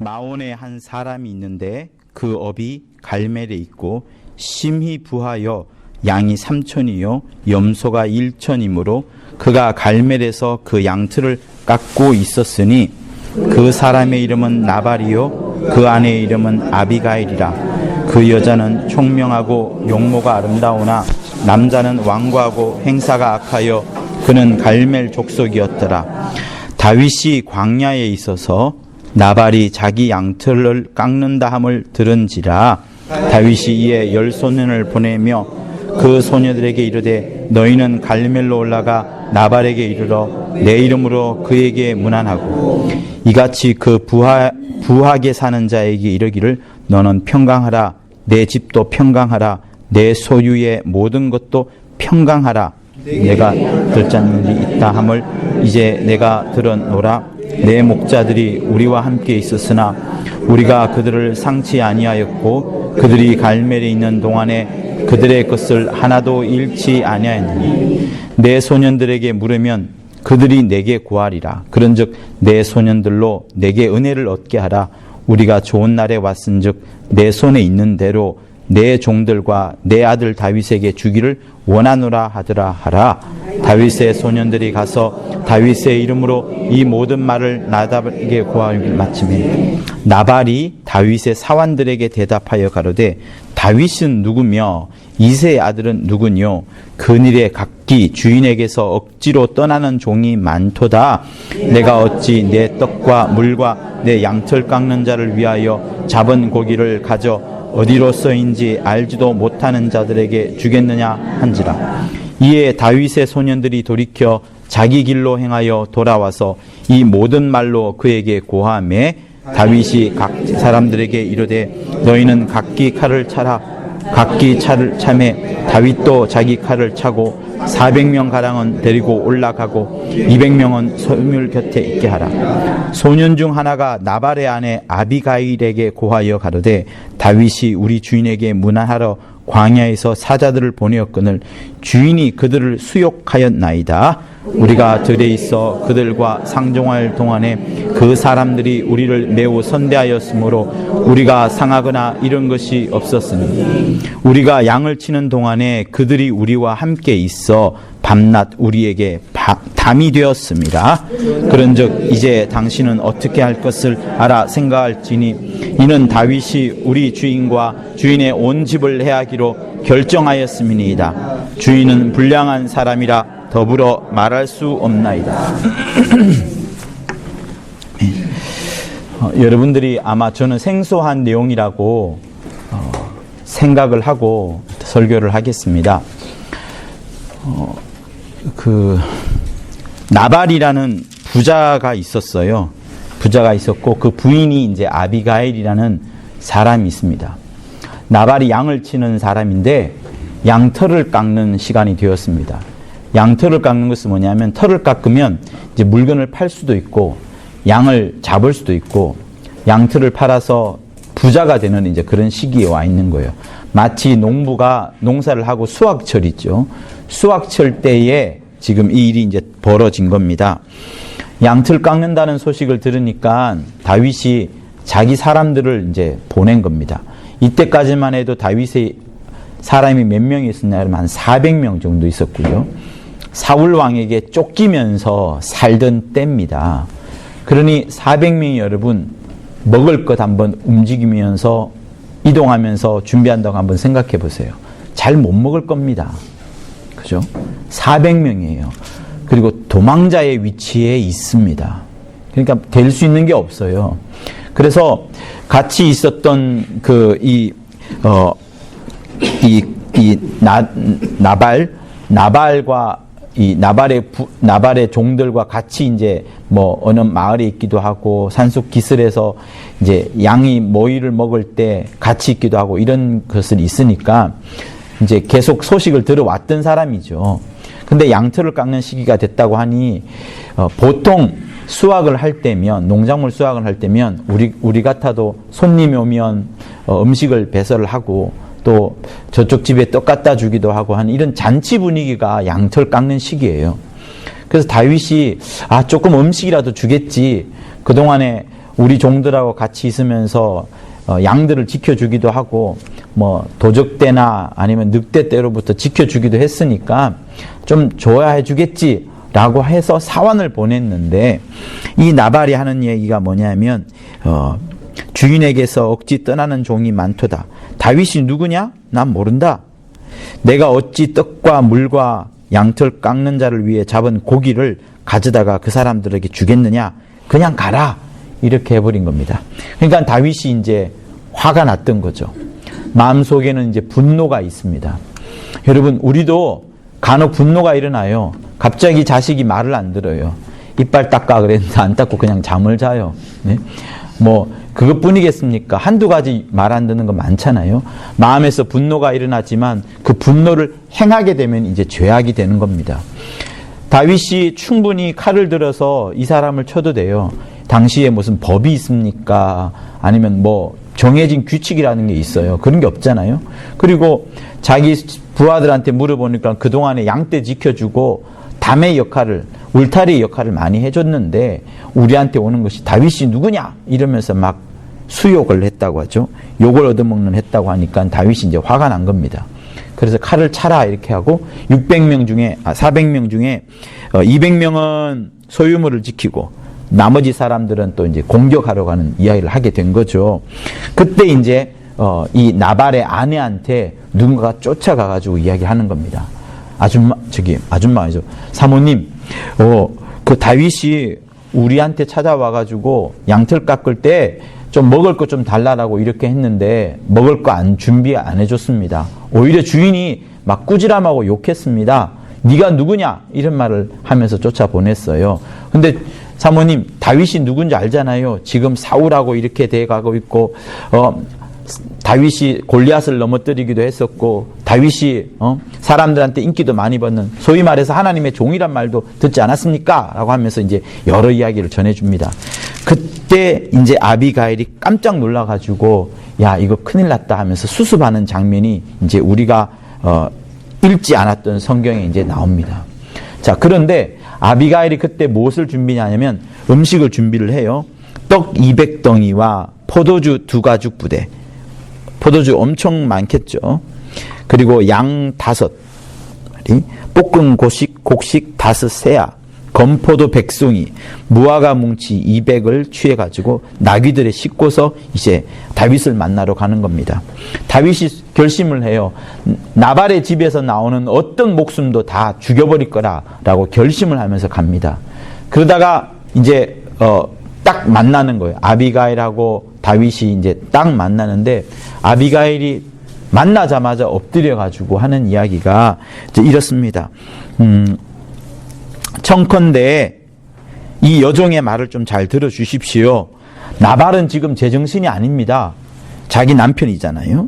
마온에 한 사람이 있는데 그 업이 갈멜에 있고 심히 부하여 양이 3천이요 염소가 1천이므로 그가 갈멜에서 그 양틀을 깎고 있었으니 그 사람의 이름은 나발이요 그 아내의 이름은 아비가일이라. 그 여자는 총명하고 용모가 아름다우나 남자는 완고하고 행사가 악하여 그는 갈멜 족속이었더라. 다윗이 광야에 있어서 나발이 자기 양털을 깎는다 함을 들은지라. 다윗이 이에 10소년을 보내며 그 소녀들에게 이르되 너희는 갈멜로 올라가 나발에게 이르러 내 이름으로 그에게 문안하고 이같이 그 부하게 사는 자에게 이르기를 너는 평강하라 내 집도 평강하라 내 소유의 모든 것도 평강하라. 내가 들잡는 일이 있다 함을 이제 내가 들었노라. 내 목자들이 우리와 함께 있었으나 우리가 그들을 상치 아니하였고 그들이 갈멜에 있는 동안에 그들의 것을 하나도 잃지 아니하였느니 내 소년들에게 물으면 그들이 내게 구하리라. 그런즉 내 소년들로 내게 은혜를 얻게 하라. 우리가 좋은 날에 왔은즉 내 손에 있는 대로 내 종들과 내 아들 다윗에게 주기를 원하노라 하더라 하라. 다윗의 소년들이 가서 다윗의 이름으로 이 모든 말을 나발에게 고하기를 마치매 나발이 다윗의 사환들에게 대답하여 가로되 다윗은 누구며 이새의 아들은 누구뇨? 그늘에 각기 주인에게서 억지로 떠나는 종이 많도다. 내가 어찌 내 떡과 물과 내 양털 깎는 자를 위하여 잡은 고기를 가져 어디로서인지 알지도 못하는 자들에게 주겠느냐 한지라. 이에 다윗의 소년들이 돌이켜 자기 길로 행하여 돌아와서 이 모든 말로 그에게 고하매 다윗이 각 사람들에게 이르되 너희는 각기 칼을 차라. 각기 차를 차매 다윗도 자기 칼을 차고 400명 가량은 데리고 올라가고 200명은 소물 곁에 있게 하라. 소년 중 하나가 나발의 아내 아비가일에게 고하여 가로되 다윗이 우리 주인에게 문안하러 광야에서 사자들을 보내었거늘 주인이 그들을 수욕하였나이다. 우리가 들에 있어 그들과 상종할 동안에 그 사람들이 우리를 매우 선대하였으므로 우리가 상하거나 이런 것이 없었으니 우리가 양을 치는 동안에 그들이 우리와 함께 있어 밤낮 우리에게 담이 되었습니다. 그런즉 이제 당신은 어떻게 할 것을 알아 생각할지니 이는 다윗이 우리 주인과 주인의 온 집을 해하기로 결정하였음이니이다. 주인은 불량한 사람이라 더불어 말할 수 없나이다. 여러분들이 아마 저는 생소한 내용이라고 생각을 하고 설교를 하겠습니다. 나발이라는 부자가 있었어요. 부자가 있었고 그 부인이 이제 아비가일이라는 사람이 있습니다. 나발이 양을 치는 사람인데 양털을 깎는 시간이 되었습니다. 양털을 깎는 것은 뭐냐면 털을 깎으면 이제 물건을 팔 수도 있고 양을 잡을 수도 있고 양털을 팔아서 부자가 되는 이제 그런 시기에 와 있는 거예요. 마치 농부가 농사를 하고 수확철 있죠. 수확철 때에 지금 이 일이 이제 벌어진 겁니다. 양털 깎는다는 소식을 들으니까 다윗이 자기 사람들을 이제 보낸 겁니다. 이때까지만 해도 다윗의 사람이 몇 명이 있었냐면 한 400명 정도 있었고요. 사울 왕에게 쫓기면서 살던 때입니다. 그러니 400명이 여러분 먹을 것 한번 움직이면서 이동하면서 준비한다고 한번 생각해 보세요. 잘 못 먹을 겁니다. 그죠? 400명이에요. 그리고 도망자의 위치에 있습니다. 그러니까 될 수 있는 게 없어요. 그래서 같이 있었던 나발과 이 나발의 종들과 같이 이제 뭐 어느 마을에 있기도 하고 산속 기슭에서 이제 양이 모이를 먹을 때 같이 있기도 하고 이런 것을 있으니까 이제 계속 소식을 들어왔던 사람이죠. 근데 양털을 깎는 시기가 됐다고 하니 보통 수확을 할 때면 농작물 수확을 할 때면 우리 같아도 손님이 오면 음식을 배설을 하고 또 저쪽 집에 떡 갖다 주기도 하고 하는 이런 잔치 분위기가 양털 깎는 시기예요. 그래서 다윗이 조금 음식이라도 주겠지. 그동안에 우리 종들하고 같이 있으면서 양들을 지켜주기도 하고 뭐 도적대나 아니면 늑대떼로부터 지켜주기도 했으니까 좀 좋아해 주겠지라고 해서 사환을 보냈는데, 이 나발이 하는 얘기가 뭐냐면 주인에게서 억지 떠나는 종이 많도다. 다윗이 누구냐? 난 모른다. 내가 어찌 떡과 물과 양털 깎는 자를 위해 잡은 고기를 가져다가 그 사람들에게 주겠느냐? 그냥 가라. 이렇게 해버린 겁니다. 그러니까 다윗이 이제 화가 났던 거죠. 마음속에는 이제 분노가 있습니다. 여러분, 우리도 간혹 분노가 일어나요. 갑자기 자식이 말을 안 들어요. 이빨 닦아 그랬는데 안 닦고 그냥 잠을 자요. 네? 뭐 그것뿐이겠습니까? 한두 가지 말 안 듣는 거 많잖아요. 마음에서 분노가 일어나지만 그 분노를 행하게 되면 이제 죄악이 되는 겁니다. 다윗이 충분히 칼을 들어서 이 사람을 쳐도 돼요. 당시에 무슨 법이 있습니까? 아니면 뭐 정해진 규칙이라는 게 있어요. 그런 게 없잖아요. 그리고 자기 부하들한테 물어보니까 그동안에 양떼 지켜주고 담의 역할을, 울타리 역할을 많이 해줬는데 우리한테 오는 것이 다윗이 누구냐? 이러면서 막 수욕을 했다고 하죠. 욕을 얻어먹는 했다고 하니까 다윗이 이제 화가 난 겁니다. 그래서 칼을 차라 이렇게 하고 400명 중에 200명은 소유물을 지키고 나머지 사람들은 또 이제 공격하러 가는 이야기를 하게 된 거죠. 그때 이제 이 나발의 아내한테 누군가가 쫓아가가지고 이야기하는 겁니다. 아줌마죠. 사모님, 그 다윗이 우리한테 찾아와가지고 양털 깎을 때 좀 먹을 거 좀 달라라고 이렇게 했는데 먹을 거 준비 안 해줬습니다. 오히려 주인이 막 꾸지람하고 욕했습니다. 네가 누구냐? 이런 말을 하면서 쫓아보냈어요. 근데 사모님, 다윗이 누군지 알잖아요. 지금 사울하고 이렇게 돼가고 있고 다윗이 골리앗을 넘어뜨리기도 했었고 다윗이 사람들한테 인기도 많이 받는, 소위 말해서 하나님의 종이란 말도 듣지 않았습니까? 라고 하면서 이제 여러 이야기를 전해줍니다. 그때 이제 아비가일이 깜짝 놀라가지고 야, 이거 큰일 났다 하면서 수습하는 장면이 이제 우리가 읽지 않았던 성경에 이제 나옵니다. 자, 그런데 아비가일이 그때 무엇을 준비하냐면 음식을 준비를 해요. 떡 200덩이와 포도주 2가죽 부대. 포도주 엄청 많겠죠. 그리고 양 5마리, 볶은 곡식 5세아, 건포도 100송이, 무화과 뭉치 200을 취해가지고 나귀들에 싣고서 이제 다윗을 만나러 가는 겁니다. 다윗이 결심을 해요. 나발의 집에서 나오는 어떤 목숨도 다 죽여버릴 거라라고 결심을 하면서 갑니다. 그러다가 이제 딱 만나는 거예요. 아비가일하고 다윗이 이제 딱 만나는데 아비가일이 만나자마자 엎드려가지고 하는 이야기가 이제 이렇습니다. 청컨대 이 여종의 말을 좀 잘 들어주십시오. 나발은 지금 제정신이 아닙니다. 자기 남편이잖아요.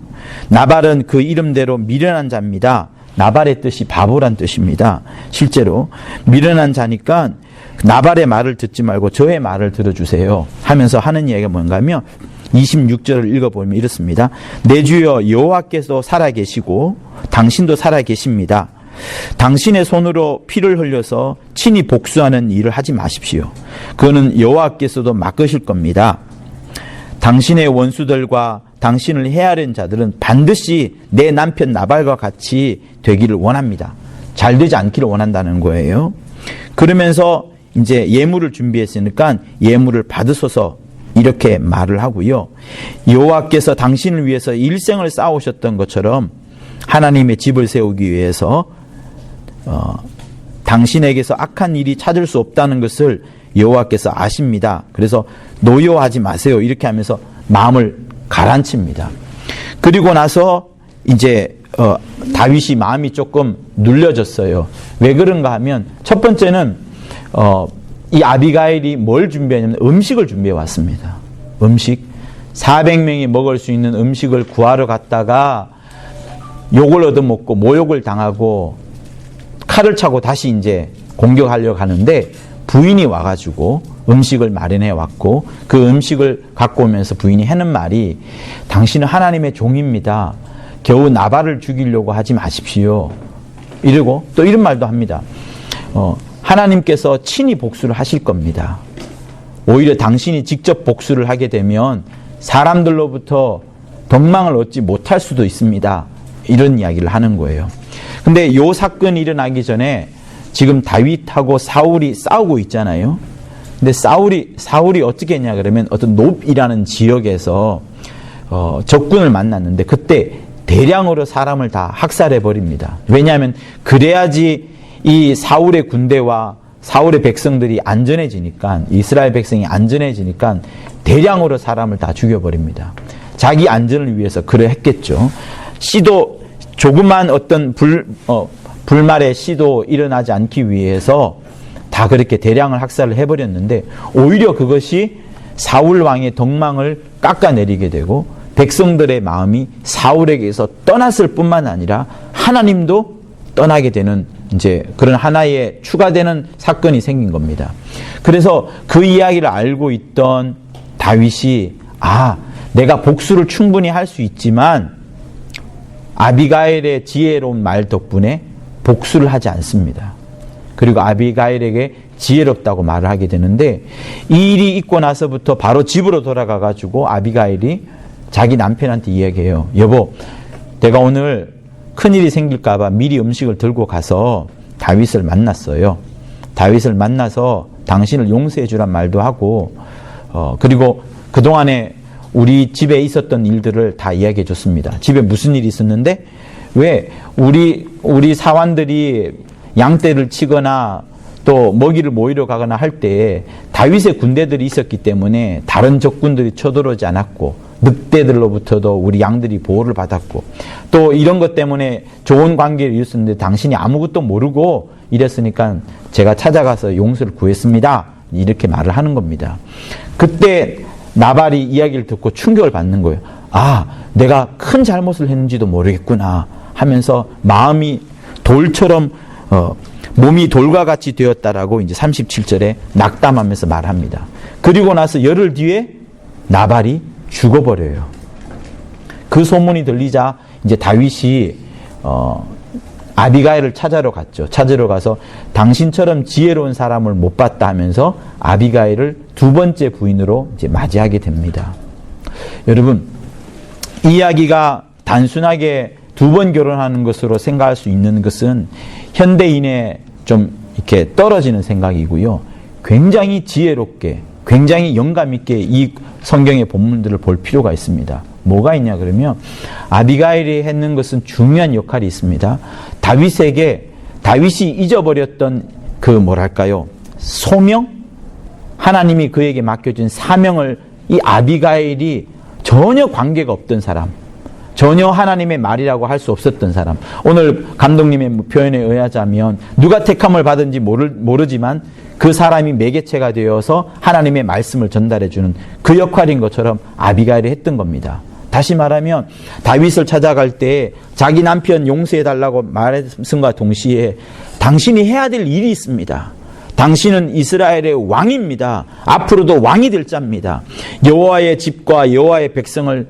나발은 그 이름대로 미련한 자입니다. 나발의 뜻이 바보란 뜻입니다. 실제로 미련한 자니까 나발의 말을 듣지 말고 저의 말을 들어주세요 하면서 하는 이야기가 뭔가 하면 26절을 읽어보면 이렇습니다. 내 주여 여호와께서 살아계시고 당신도 살아계십니다. 당신의 손으로 피를 흘려서 친히 복수하는 일을 하지 마십시오. 그거는 여호와께서도 막으실 겁니다. 당신의 원수들과 당신을 해하려는 자들은 반드시 내 남편 나발과 같이 되기를 원합니다. 잘 되지 않기를 원한다는 거예요. 그러면서 이제 예물을 준비했으니까 예물을 받으소서 이렇게 말을 하고요. 여호와께서 당신을 위해서 일생을 쌓으셨던 것처럼 하나님의 집을 세우기 위해서 당신에게서 악한 일이 찾을 수 없다는 것을 여호와께서 아십니다. 그래서 노여하지 마세요. 이렇게 하면서 마음을 가라앉힙니다. 그리고 나서 이제 다윗이 마음이 조금 눌려졌어요. 왜 그런가 하면 첫 번째는 이 아비가일이 뭘 준비했냐면 음식을 준비해 왔습니다. 음식 400명이 먹을 수 있는 음식을 구하러 갔다가 욕을 얻어먹고 모욕을 당하고 칼을 차고 다시 이제 공격하려고 하는데 부인이 와가지고 음식을 마련해 왔고 그 음식을 갖고 오면서 부인이 하는 말이 당신은 하나님의 종입니다. 겨우 나발을 죽이려고 하지 마십시오. 이러고 또 이런 말도 합니다. 하나님께서 친히 복수를 하실 겁니다. 오히려 당신이 직접 복수를 하게 되면 사람들로부터 덕망을 얻지 못할 수도 있습니다. 이런 이야기를 하는 거예요. 근데 이 사건이 일어나기 전에 지금 다윗하고 사울이 싸우고 있잖아요. 근데 사울이 어떻게 했냐 그러면 어떤 높이라는 지역에서 적군을 만났는데 그때 대량으로 사람을 다 학살해 버립니다. 왜냐하면 그래야지 이 사울의 군대와 사울의 백성들이 안전해지니까, 이스라엘 백성이 안전해지니까 대량으로 사람을 다 죽여버립니다. 자기 안전을 위해서 그래 했겠죠. 조그만 어떤 불말의 시도 일어나지 않기 위해서 다 그렇게 대량을 학살을 해버렸는데, 오히려 그것이 사울 왕의 덕망을 깎아내리게 되고 백성들의 마음이 사울에게서 떠났을 뿐만 아니라 하나님도 떠나게 되는 이제 그런 하나의 추가되는 사건이 생긴 겁니다. 그래서 그 이야기를 알고 있던 다윗이 내가 복수를 충분히 할 수 있지만 아비가일의 지혜로운 말 덕분에 복수를 하지 않습니다. 그리고 아비가일에게 지혜롭다고 말을 하게 되는데, 이 일이 있고 나서부터 바로 집으로 돌아가 가지고 아비가일이 자기 남편한테 이야기해요. 여보, 내가 오늘 큰일이 생길까 봐 미리 음식을 들고 가서 다윗을 만났어요. 다윗을 만나서 당신을 용서해 주란 말도 하고 그리고 그동안에 우리 집에 있었던 일들을 다 이야기해 줬습니다. 집에 무슨 일이 있었는데 왜 우리 사환들이 양떼를 치거나 또 먹이를 모이러 가거나 할 때 다윗의 군대들이 있었기 때문에 다른 적군들이 쳐들어오지 않았고, 늑대들로부터도 우리 양들이 보호를 받았고, 또 이런 것 때문에 좋은 관계를 이었었는데 당신이 아무것도 모르고 이랬으니까 제가 찾아가서 용서를 구했습니다. 이렇게 말을 하는 겁니다. 그때 나발이 이야기를 듣고 충격을 받는 거예요. 내가 큰 잘못을 했는지도 모르겠구나 하면서 마음이 돌처럼 몸이 돌과 같이 되었다라고 이제 37절에 낙담하면서 말합니다. 그리고 나서 열흘 뒤에 나발이 죽어버려요. 그 소문이 들리자 이제 다윗이 아비가일을 찾으러 갔죠. 찾으러 가서 당신처럼 지혜로운 사람을 못 봤다 하면서 아비가일을 두 번째 부인으로 이제 맞이하게 됩니다. 여러분, 이 이야기가 단순하게 두 번 결혼하는 것으로 생각할 수 있는 것은 현대인의 좀 이렇게 떨어지는 생각이고요. 굉장히 지혜롭게, 굉장히 영감 있게 이 성경의 본문들을 볼 필요가 있습니다. 뭐가 있냐 그러면 아비가일이 했는 것은 중요한 역할이 있습니다. 다윗이 잊어버렸던 그 소명? 하나님이 그에게 맡겨준 사명을 이 아비가일이 전혀 관계가 없던 사람, 전혀 하나님의 말이라고 할 수 없었던 사람. 오늘 감독님의 표현에 의하자면 누가 택함을 받은지 모르지만 그 사람이 매개체가 되어서 하나님의 말씀을 전달해주는 그 역할인 것처럼 아비가일이 했던 겁니다. 다시 말하면 다윗을 찾아갈 때 자기 남편 용서해달라고 말했음과 동시에 당신이 해야 될 일이 있습니다. 당신은 이스라엘의 왕입니다. 앞으로도 왕이 될 자입니다. 여호와의 집과 여호와의 백성을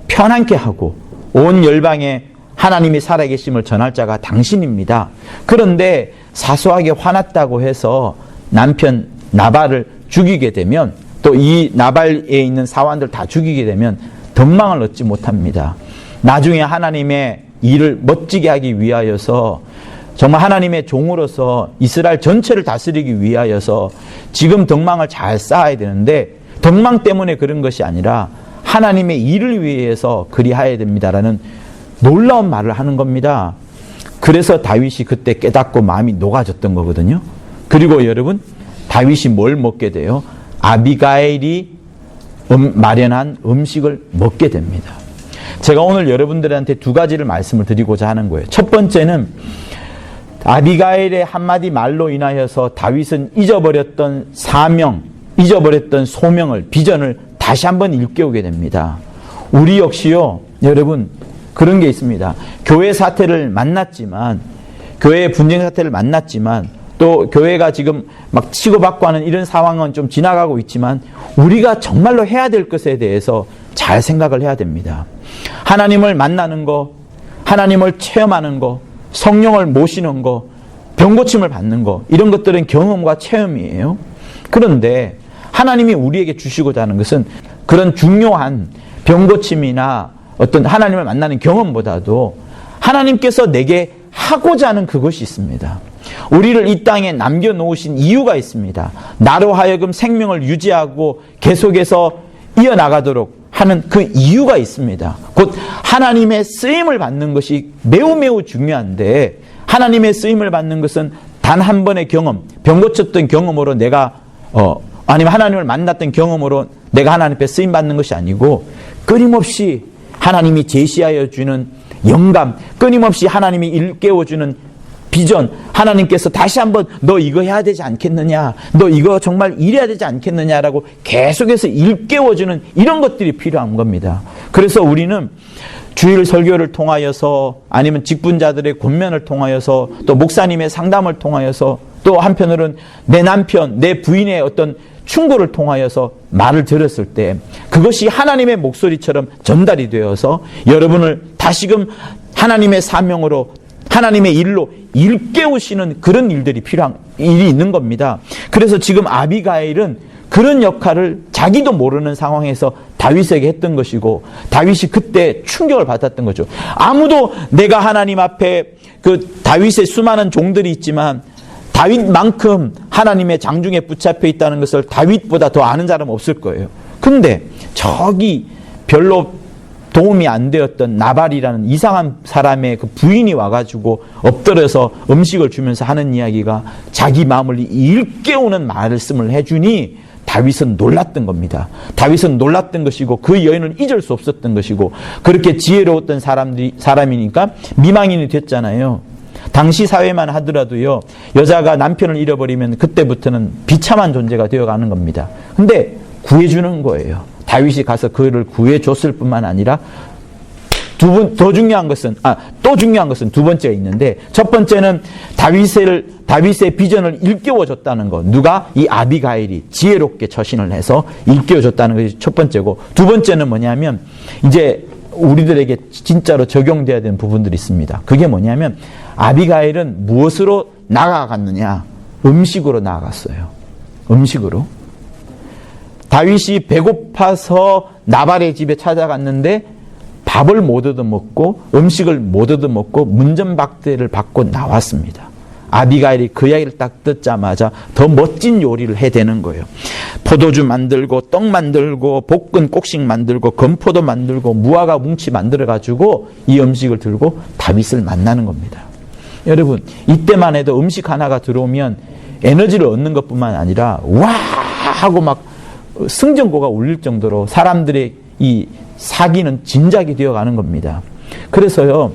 편안케 하고 온 열방에 하나님이 살아계심을 전할 자가 당신입니다. 그런데 사소하게 화났다고 해서 남편 나발을 죽이게 되면, 또 이 나발에 있는 사환들 다 죽이게 되면 덕망을 얻지 못합니다. 나중에 하나님의 일을 멋지게 하기 위하여서, 정말 하나님의 종으로서 이스라엘 전체를 다스리기 위하여서 지금 덕망을 잘 쌓아야 되는데, 덕망 때문에 그런 것이 아니라 하나님의 일을 위해서 그리하여야 됩니다라는 놀라운 말을 하는 겁니다. 그래서 다윗이 그때 깨닫고 마음이 녹아졌던 거거든요. 그리고 여러분, 다윗이 뭘 먹게 돼요? 아비가일이 마련한 음식을 먹게 됩니다. 제가 오늘 여러분들한테 두 가지를 말씀을 드리고자 하는 거예요. 첫 번째는 아비가일의 한마디 말로 인하여서 다윗은 잊어버렸던 사명, 잊어버렸던 소명을, 비전을 다시 한번 일깨우게 됩니다. 우리 역시요, 여러분, 그런 게 있습니다. 교회 사태를 만났지만, 교회의 분쟁 사태를 만났지만, 또 교회가 지금 막 치고받고 하는 이런 상황은 좀 지나가고 있지만, 우리가 정말로 해야 될 것에 대해서 잘 생각을 해야 됩니다. 하나님을 만나는 거, 하나님을 체험하는 거, 성령을 모시는 거, 병고침을 받는 거, 이런 것들은 경험과 체험이에요. 그런데 하나님이 우리에게 주시고자 하는 것은 그런 중요한 병고침이나 어떤 하나님을 만나는 경험보다도 하나님께서 내게 하고자 하는 그것이 있습니다. 우리를 이 땅에 남겨놓으신 이유가 있습니다. 나로 하여금 생명을 유지하고 계속해서 이어나가도록 하는 그 이유가 있습니다. 곧 하나님의 쓰임을 받는 것이 매우 매우 중요한데, 하나님의 쓰임을 받는 것은 단 한 번의 경험, 병 고쳤던 경험으로 내가 아니면 하나님을 만났던 경험으로 내가 하나님 앞에 쓰임 받는 것이 아니고, 끊임없이 하나님이 제시하여 주는 영감, 끊임없이 하나님이 일깨워주는 비전, 하나님께서 다시 한번 너 이거 해야 되지 않겠느냐, 너 이거 정말 이래야 되지 않겠느냐라고 계속해서 일깨워주는 이런 것들이 필요한 겁니다. 그래서 우리는 주일 설교를 통하여서, 아니면 직분자들의 권면을 통하여서, 또 목사님의 상담을 통하여서, 또 한편으로는 내 남편, 내 부인의 어떤 충고를 통하여서 말을 들었을 때 그것이 하나님의 목소리처럼 전달이 되어서 여러분을 다시금 하나님의 사명으로, 하나님의 일로 일깨우시는 그런 일들이 필요한 일이 있는 겁니다. 그래서 지금 아비가일은 그런 역할을 자기도 모르는 상황에서 다윗에게 했던 것이고, 다윗이 그때 충격을 받았던 거죠. 아무도, 내가 하나님 앞에 그 다윗의 수많은 종들이 있지만 다윗만큼 하나님의 장중에 붙잡혀 있다는 것을 다윗보다 더 아는 사람은 없을 거예요. 근데 저기 별로 도움이 안 되었던 나발이라는 이상한 사람의 그 부인이 와가지고 엎드려서 음식을 주면서 하는 이야기가 자기 마음을 일깨우는 말씀을 해주니 다윗은 놀랐던 겁니다. 다윗은 놀랐던 것이고 그 여인을 잊을 수 없었던 것이고, 그렇게 지혜로웠던 사람이니까 미망인이 됐잖아요. 당시 사회만 하더라도요, 여자가 남편을 잃어버리면 그때부터는 비참한 존재가 되어가는 겁니다. 근데 구해주는 거예요. 다윗이 가서 그를 구해줬을 뿐만 아니라 또 중요한 것은 두 번째가 있는데, 첫 번째는 다윗의 비전을 일깨워줬다는 것. 누가? 이 아비가일이 지혜롭게 처신을 해서 일깨워줬다는 것이 첫 번째고, 두 번째는 뭐냐면 이제 우리들에게 진짜로 적용돼야 되는 부분들이 있습니다. 그게 뭐냐면 아비가일은 무엇으로 나아갔느냐? 음식으로 나아갔어요. 음식으로. 다윗이 배고파서 나발의 집에 찾아갔는데 밥을 못 얻어먹고 음식을 못 얻어먹고 문전박대를 받고 나왔습니다. 아비가일이 그 이야기를 딱 듣자마자 더 멋진 요리를 해대는 거예요. 포도주 만들고 떡 만들고 볶은 꼭식 만들고 건포도 만들고 무화과 뭉치 만들어가지고 이 음식을 들고 다윗을 만나는 겁니다. 여러분, 이때만 해도 음식 하나가 들어오면 에너지를 얻는 것뿐만 아니라 와 하고 막 승전고가 울릴 정도로 사람들의 이 사기는 진작이 되어가는 겁니다. 그래서요,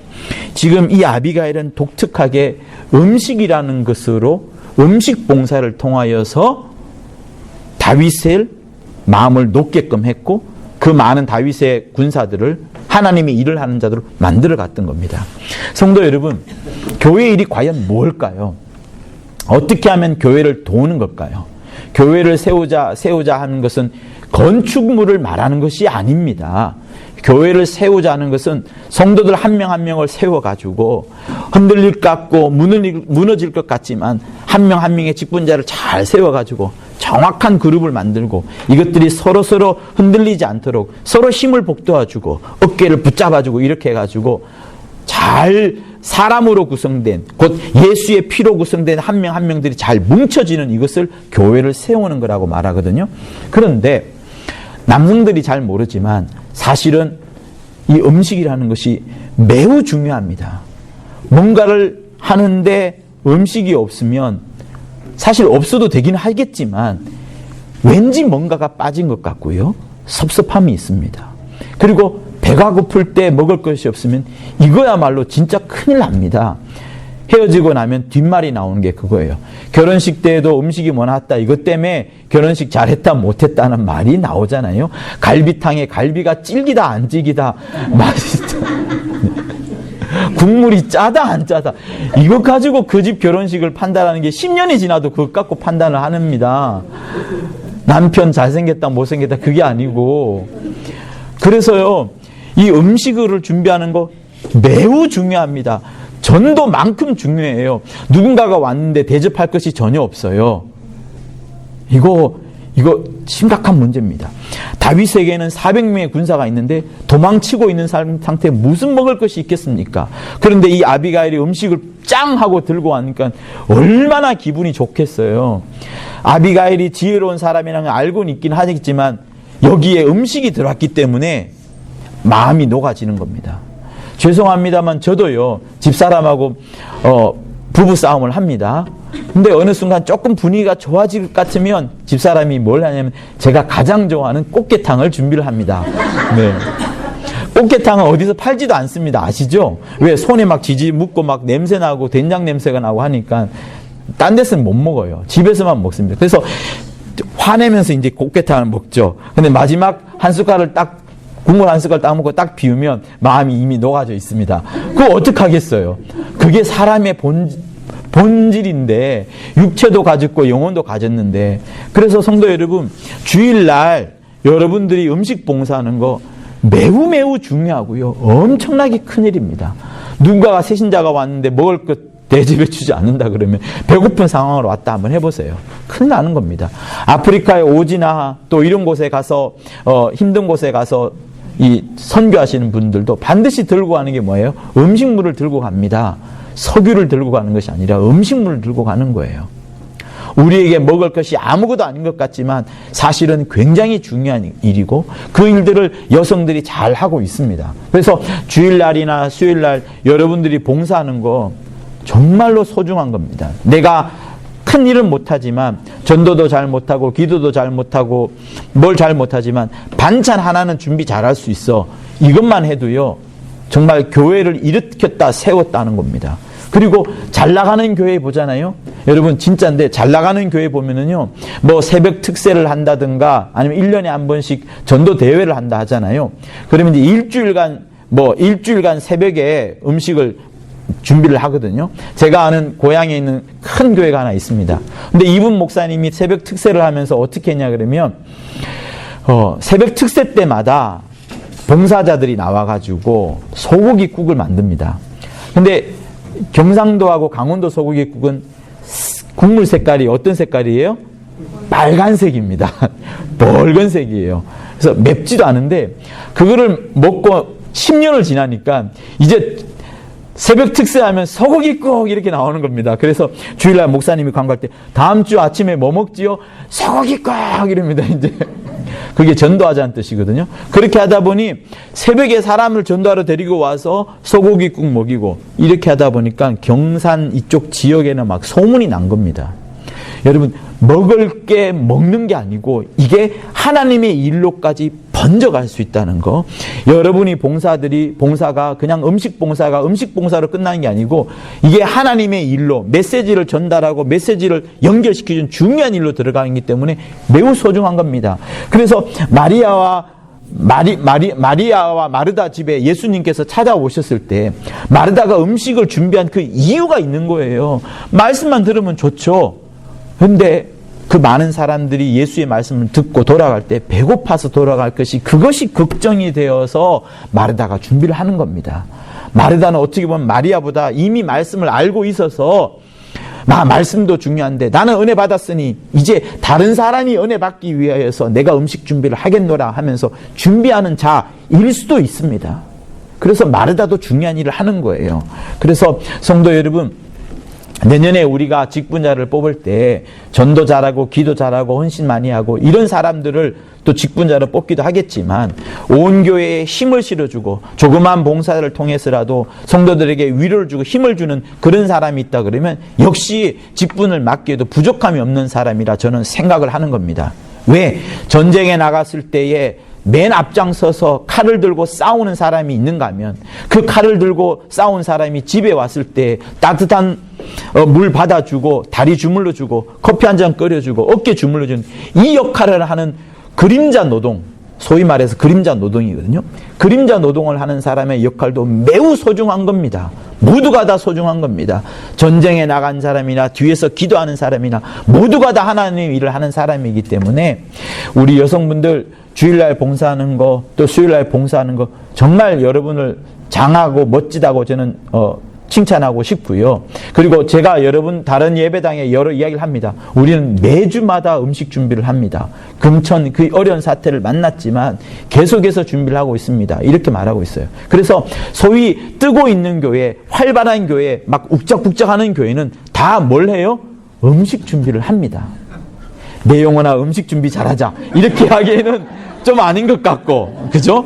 지금 이 아비가일은 독특하게 음식이라는 것으로 음식 봉사를 통하여서 다윗의 마음을 높게끔 했고, 그 많은 다윗의 군사들을 하나님의 일을 하는 자들로 만들어 갔던 겁니다. 성도 여러분, 교회 일이 과연 뭘까요? 어떻게 하면 교회를 도우는 걸까요? 교회를 세우자 하는 것은 건축물을 말하는 것이 아닙니다. 교회를 세우자 하는 것은 성도들 한 명 한 명을 세워가지고 흔들릴 것 같고 무너질 것 같지만 한 명 한 명의 직분자를 잘 세워가지고 정확한 그룹을 만들고, 이것들이 서로 흔들리지 않도록 서로 힘을 북돋아주고 어깨를 붙잡아주고 이렇게 해가지고 잘 사람으로 구성된, 곧 예수의 피로 구성된 한 명 한 명들이 잘 뭉쳐지는 이것을 교회를 세우는 거라고 말하거든요. 그런데 남성들이 잘 모르지만 사실은 이 음식이라는 것이 매우 중요합니다. 뭔가를 하는데 음식이 없으면, 사실 없어도 되긴 하겠지만 왠지 뭔가가 빠진 것 같고요, 섭섭함이 있습니다. 그리고 배가 고플 때 먹을 것이 없으면 이거야말로 진짜 큰일 납니다. 헤어지고 나면 뒷말이 나오는 게 그거예요. 결혼식 때에도 음식이 뭐 나왔다, 이것 때문에 결혼식 잘했다 못했다는 말이 나오잖아요. 갈비탕에 갈비가 질기다 안 질기다, 맛있다, 국물이 짜다 안 짜다, 이것 가지고 그 집 결혼식을 판단하는 게 10년이 지나도 그것 갖고 판단을 합니다. 남편 잘생겼다 못생겼다 그게 아니고. 그래서요, 이 음식을 준비하는 거 매우 중요합니다. 전도만큼 중요해요. 누군가가 왔는데 대접할 것이 전혀 없어요. 이거 이거 심각한 문제입니다. 다윗에게는 400명의 군사가 있는데 도망치고 있는 상태에 무슨 먹을 것이 있겠습니까? 그런데 이 아비가일이 음식을 짱 하고 들고 와니까 얼마나 기분이 좋겠어요. 아비가일이 지혜로운 사람이라는 걸 알고는 있긴 하겠지만 여기에 음식이 들어왔기 때문에 마음이 녹아지는 겁니다. 죄송합니다만 저도요, 집사람하고 부부 싸움을 합니다. 근데 어느 순간 조금 분위기가 좋아질 것 같으면 집사람이 뭘 하냐면 제가 가장 좋아하는 꽃게탕을 준비를 합니다. 네. 꽃게탕은 어디서 팔지도 않습니다. 아시죠? 왜? 손에 막 지지 묻고 막 냄새 나고 된장 냄새가 나고 하니까 딴 데서는 못 먹어요. 집에서만 먹습니다. 그래서 화내면서 이제 꽃게탕을 먹죠. 근데 마지막 한 숟갈을 딱 국물 한 숟갈 딱 먹고 딱 비우면 마음이 이미 녹아져 있습니다. 그거 어떡하겠어요? 그게 사람의 본질인데 육체도 가졌고 영혼도 가졌는데, 그래서 성도 여러분, 주일날 여러분들이 음식 봉사하는 거 매우 중요하고요. 엄청나게 큰일입니다. 누군가가 새신자가 왔는데 먹을 것 대접해 주지 않는다 그러면 배고픈 상황으로 왔다 한번 해보세요. 큰일 나는 겁니다. 아프리카의 오지나 또 이런 곳에 가서 힘든 곳에 가서 이 선교하시는 분들도 반드시 들고 가는 게 뭐예요? 음식물을 들고 갑니다. 석유를 들고 가는 것이 아니라 음식물을 들고 가는 거예요. 우리에게 먹을 것이 아무것도 아닌 것 같지만 사실은 굉장히 중요한 일이고 그 일들을 여성들이 잘 하고 있습니다. 그래서 주일날이나 수요일날 여러분들이 봉사하는 거 정말로 소중한 겁니다. 내가 큰 일은 못하지만 전도도 잘 못하고 기도도 잘 못하고 뭘 잘 못하지만 반찬 하나는 준비 잘할 수 있어. 이것만 해도요 정말 교회를 일으켰다 세웠다는 겁니다. 그리고 잘 나가는 교회 보잖아요. 여러분 진짜인데 잘 나가는 교회 보면은요 뭐 새벽 특세를 한다든가 아니면 1년에 한 번씩 전도 대회를 한다 하잖아요. 그러면 이제 일주일간 새벽에 음식을 준비를 하거든요. 제가 아는 고향에 있는 큰 교회가 하나 있습니다. 근데 이분 목사님이 새벽 특세를 하면서 어떻게 했냐 그러면 새벽 특세 때마다 봉사자들이 나와가지고 소고기국을 만듭니다. 근데 경상도하고 강원도 소고기국은 국물 색깔이 어떤 색깔이에요? 빨간색입니다. 붉은색이에요. 그래서 맵지도 않은데 그거를 먹고 10년을 지나니까 이제 새벽 특세하면 소고기국 이렇게 나오는 겁니다. 그래서 주일날 목사님이 광고할 때 다음 주 아침에 뭐 먹지요? 소고기국 이럽니다. 이제 그게 전도하자는 뜻이거든요. 그렇게 하다 보니 새벽에 사람을 전도하러 데리고 와서 소고기국 먹이고 이렇게 하다 보니까 경산 이쪽 지역에는 막 소문이 난 겁니다. 여러분 먹을 게 먹는 게 아니고 이게 하나님의 일로까지 번져갈 수 있다는 거. 여러분이 봉사가 그냥 음식 봉사로 끝나는 게 아니고 이게 하나님의 일로 메시지를 전달하고 메시지를 연결시켜준 중요한 일로 들어가기 때문에 매우 소중한 겁니다. 그래서 마리아와 마르다 집에 예수님께서 찾아오셨을 때 마르다가 음식을 준비한 그 이유가 있는 거예요. 말씀만 들으면 좋죠. 그런데 그 많은 사람들이 예수의 말씀을 듣고 돌아갈 때 배고파서 돌아갈 것이 그것이 걱정이 되어서 마르다가 준비를 하는 겁니다. 마르다는 어떻게 보면 마리아보다 이미 말씀을 알고 있어서 말씀도 중요한데 나는 은혜 받았으니 이제 다른 사람이 은혜 받기 위하여서 내가 음식 준비를 하겠노라 하면서 준비하는 자일 수도 있습니다. 그래서 마르다도 중요한 일을 하는 거예요. 그래서 성도 여러분, 내년에 우리가 직분자를 뽑을 때 전도 잘하고 기도 잘하고 헌신 많이 하고 이런 사람들을 또 직분자로 뽑기도 하겠지만 온 교회에 힘을 실어주고 조그만 봉사를 통해서라도 성도들에게 위로를 주고 힘을 주는 그런 사람이 있다 그러면 역시 직분을 맡기에도 부족함이 없는 사람이라 저는 생각을 하는 겁니다. 왜? 전쟁에 나갔을 때에 맨 앞장서서 칼을 들고 싸우는 사람이 있는가 하면 그 칼을 들고 싸운 사람이 집에 왔을 때 따뜻한 물 받아주고 다리 주물러 주고 커피 한 잔 끓여주고 어깨 주물러 주는 이 역할을 하는 그림자 노동, 소위 말해서 그림자 노동이거든요. 그림자 노동을 하는 사람의 역할도 매우 소중한 겁니다. 모두가 다 소중한 겁니다. 전쟁에 나간 사람이나 뒤에서 기도하는 사람이나 모두가 다 하나님의 일을 하는 사람이기 때문에 우리 여성분들 주일날 봉사하는 거 또 수요일날 봉사하는 거 정말 여러분을 장하고 멋지다고 저는 칭찬하고 싶고요. 그리고 제가 여러분 다른 예배당에 여러 이야기를 합니다. 우리는 매주마다 음식 준비를 합니다. 금천 그 어려운 사태를 만났지만 계속해서 준비를 하고 있습니다. 이렇게 말하고 있어요. 그래서 소위 뜨고 있는 교회, 활발한 교회, 막 욱작욱작하는 교회는 다 뭘 해요? 음식 준비를 합니다. 내 영혼아 음식 준비 잘하자. 이렇게 하기에는 좀 아닌 것 같고, 그죠?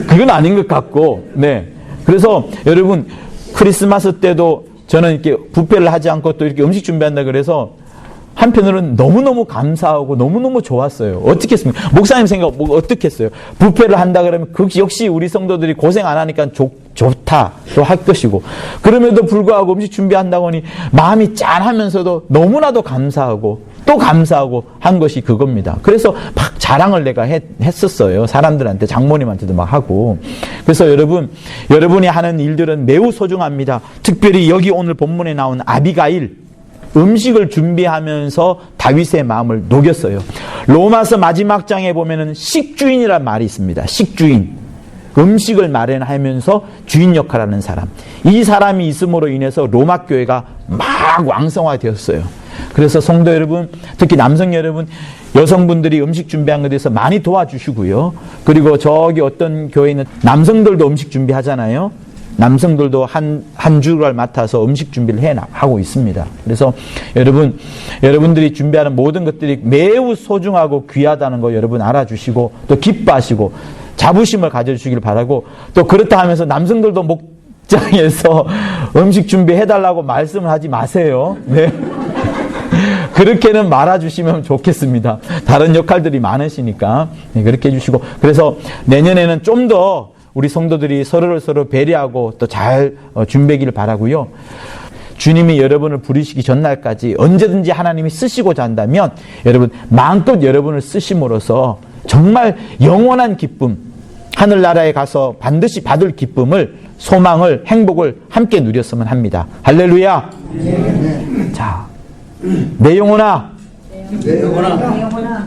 그건 아닌 것 같고, 네. 그래서 여러분 크리스마스 때도 저는 이렇게 뷔페를 하지 않고 또 이렇게 음식 준비한다 그래서 한편으로는 너무너무 감사하고 너무너무 좋았어요. 어떻게 했습니까? 목사님 생각 뭐 어떻게 했어요? 뷔페를 한다 그러면 그 역시 우리 성도들이 고생 안 하니까 좋다 또 할 것이고, 그럼에도 불구하고 음식 준비한다고 하니 마음이 짠하면서도 너무나도 감사하고 또 감사하고 한 것이 그겁니다. 그래서 막 자랑을 내가 했었어요. 사람들한테, 장모님한테도 막 하고. 그래서 여러분이 하는 일들은 매우 소중합니다. 특별히 여기 오늘 본문에 나온 아비가일, 음식을 준비하면서 다윗의 마음을 녹였어요. 로마서 마지막 장에 보면은 식주인이라는 말이 있습니다. 식주인. 음식을 마련하면서 주인 역할을 하는 사람. 이 사람이 있음으로 인해서 로마 교회가 막 왕성화되었어요. 그래서 성도 여러분, 특히 남성 여러분, 여성분들이 음식 준비한 것에 대해서 많이 도와주시고요. 그리고 저기 어떤 교회는 남성들도 음식 준비하잖아요. 남성들도 한 주를 맡아서 음식 준비를 하고 있습니다. 그래서 여러분들이 준비하는 모든 것들이 매우 소중하고 귀하다는 거 여러분 알아주시고 또 기뻐하시고 자부심을 가져주시길 바라고, 또 그렇다 하면서 남성들도 목장에서 음식 준비해달라고 말씀을 하지 마세요. 네. 그렇게는 말아주시면 좋겠습니다. 다른 역할들이 많으시니까. 네, 그렇게 해주시고. 그래서 내년에는 좀 더 우리 성도들이 서로를 서로 배려하고 또 잘 준비하기를 바라고요. 주님이 여러분을 부르시기 전날까지 언제든지 하나님이 쓰시고자 한다면 여러분 마음껏 여러분을 쓰심으로써 정말 영원한 기쁨, 하늘나라에 가서 반드시 받을 기쁨을, 소망을, 행복을 함께 누렸으면 합니다. 할렐루야. 자, 내 영혼아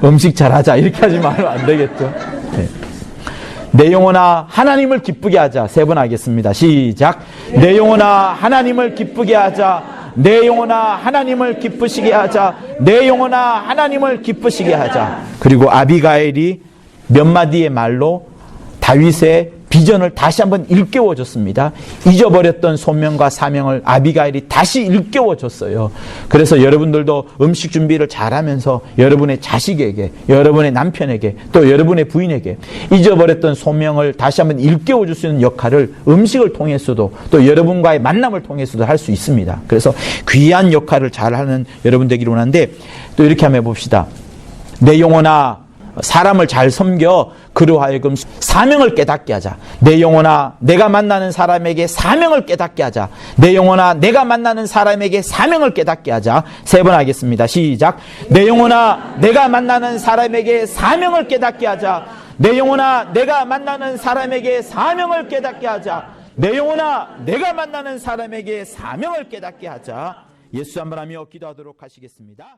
음식 잘하자 이렇게 하지 말면 안 되겠죠. 네. 내 영혼아 하나님을 기쁘게 하자. 세 번 하겠습니다. 시작. 내 영혼아 하나님을 기쁘게 하자. 내 영혼아 하나님을 기쁘시게 하자. 내 영혼아 하나님을 기쁘시게 하자. 그리고 아비가일이 몇 마디의 말로 다윗의 비전을 다시 한번 일깨워줬습니다. 잊어버렸던 소명과 사명을 아비가일이 다시 일깨워줬어요. 그래서 여러분들도 음식 준비를 잘하면서 여러분의 자식에게, 여러분의 남편에게, 또 여러분의 부인에게 잊어버렸던 소명을 다시 한번 일깨워줄 수 있는 역할을 음식을 통해서도 또 여러분과의 만남을 통해서도 할 수 있습니다. 그래서 귀한 역할을 잘하는 여러분 되기를 원하는데, 또 이렇게 한번 해봅시다. 내 영혼아 사람을 잘 섬겨 그로 하여금 사명을 깨닫게 하자. 내 영혼아 내가 만나는 사람에게 사명을 깨닫게 하자. 내 영혼아 내가 만나는 사람에게 사명을 깨닫게 하자. 세 번 하겠습니다. 시작. 내 영혼아 내가 만나는 사람에게 사명을 깨닫게 하자. 내 영혼아 내가 만나는 사람에게 사명을 깨닫게 하자. 내 영혼아 내가 만나는 사람에게 사명을 깨닫게 하자. 예수 한번 하며 기도하도록 하시겠습니다.